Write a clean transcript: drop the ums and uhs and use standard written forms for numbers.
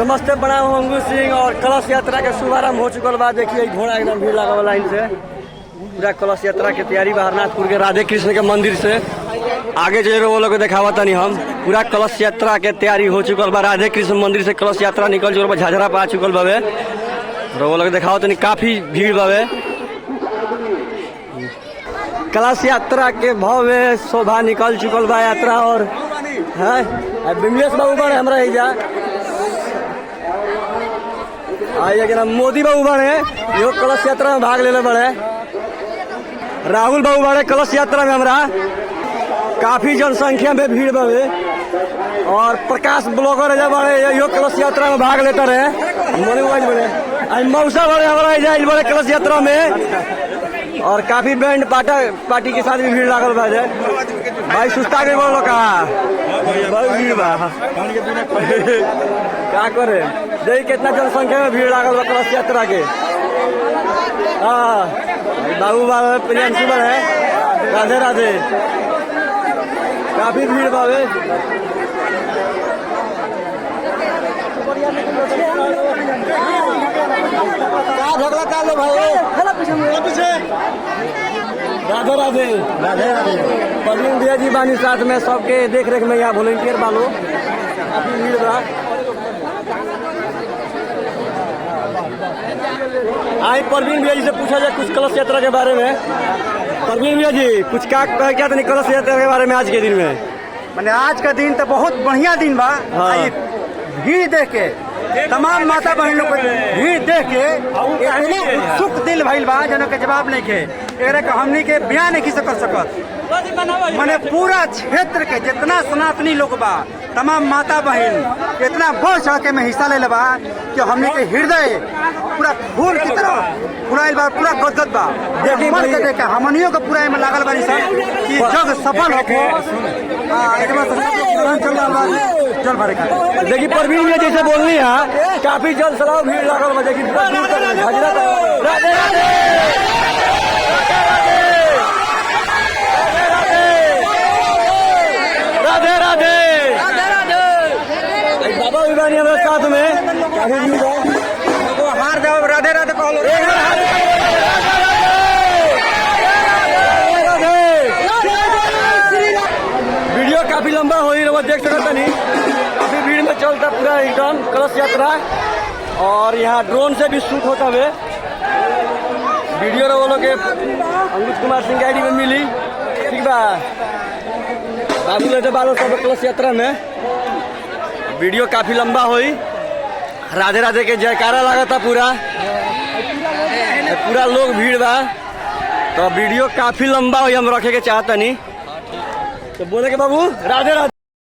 नमस्ते, प्रणाम। अंगू सिंह और कलश यात्रा के शुभारंभ हो चुकल बा। देखिए घोड़ा एकदम भीड़ लगा लाइन से। पूरा कलश यात्रा की तैयारी बहरनाथपुर के राधे कृष्ण के मंदिर से आगे जो वो लोग दिखावा तनी हम। पूरा कलश यात्रा के तैयारी हो चुकल बा। राधे कृष्ण मंदिर से कलश यात्रा निकल चुकल बा, झाझरा पा चुकल बावे। वो लोग दिखावा तनी काफी भीड़ बावे। कलश यात्रा के भव्य शोभा निकल चुकल बा यात्रा। और है बिमलेश बाबू बड़े हमरा ही जा आइए कि मोदी बाबू बड़े यो कलश यात्रा में भाग लेले बड़े। राहुल बाबू बड़े कलश यात्रा में हमरा काफी जनसंख्या में भीड़ बावे। और प्रकाश ब्लॉगर जब बड़े यो कलश यात्रा में भाग लेते रहे। मनोज बड़े आज मौसा बड़े हमारा जाए बड़े कलश यात्रा में। और काफी बैंड पार्टी के साथ भी भीड़ लागल बा। भाई सुस्ता के बोलो कहा बहुत भीड़ बा क्या करे। देखिए कितना जनसंख्या में भीड़ लागल बा कलश यात्रा के। हाँ बाबू बाबा प्रियंशी बड़ है। राधे राधे। काफी भीड़ बावे। झगड़ा कर लो भाई पीछे। राधे राधे। राधे राधे। परवीन भैया जी बानी साथ में सबके देख रेख में यहाँ वॉलंटियर बालो काफी भीड़ बा। आई परवीन भैया जी से पूछा जाए कुछ कलश यात्रा के बारे में। परवीन भैया जी कुछ क्या था कलश यात्रा के बारे में आज के दिन में? मैंने आज का दिन तो बहुत बढ़िया दिन बा। हाँ। भीड़ देख के तमाम माता बहन लोग भीड़ देख के उत्सुक दिल भइल बा जनों के जवाब नहीं के एकरे के हमनी के बयान नहीं कर सकत। माने पूरा क्षेत्र के जितना सनातनी लोग बा तमाम माता बहन इतना बढ़ चढ़ के में हिस्सा ले बा कि हमनी के हृदय पूरा फूल की तरह फुलाइल बा, पूरा गदगद बा। देखिए मन के देख हमनियों के पूरा में लागल बानी सब कि जग सफल होके चल भरे का। देखिए परवीन भैया जैसे बोल रही है काफी जल सलाह भीड़ लागल बा। देखिए राधे राधे। राधे राधे। बाबा भी बानी हमारे साथ में काफी भीड़ है। हार जाओ राधे राधे कहो। वीडियो काफी लंबा हो रही है, देख सकता नहीं। काफी भीड़ में चलता पूरा एकदम कलश यात्रा। और यहाँ ड्रोन से भी शूट होता हुए वीडियो वो लोग अंकुश कुमार सिंह की आईडी में मिली। ठीक बा बाबू लेते बालो सब कलश यात्रा में। वीडियो काफी लंबा हुई। राधे राधे के जयकारा लगा था पूरा लोग भीड़ बा। तो वीडियो काफी लंबा हुई हम रखे के चाहता नहीं तो बोले के बाबू राधे राधे।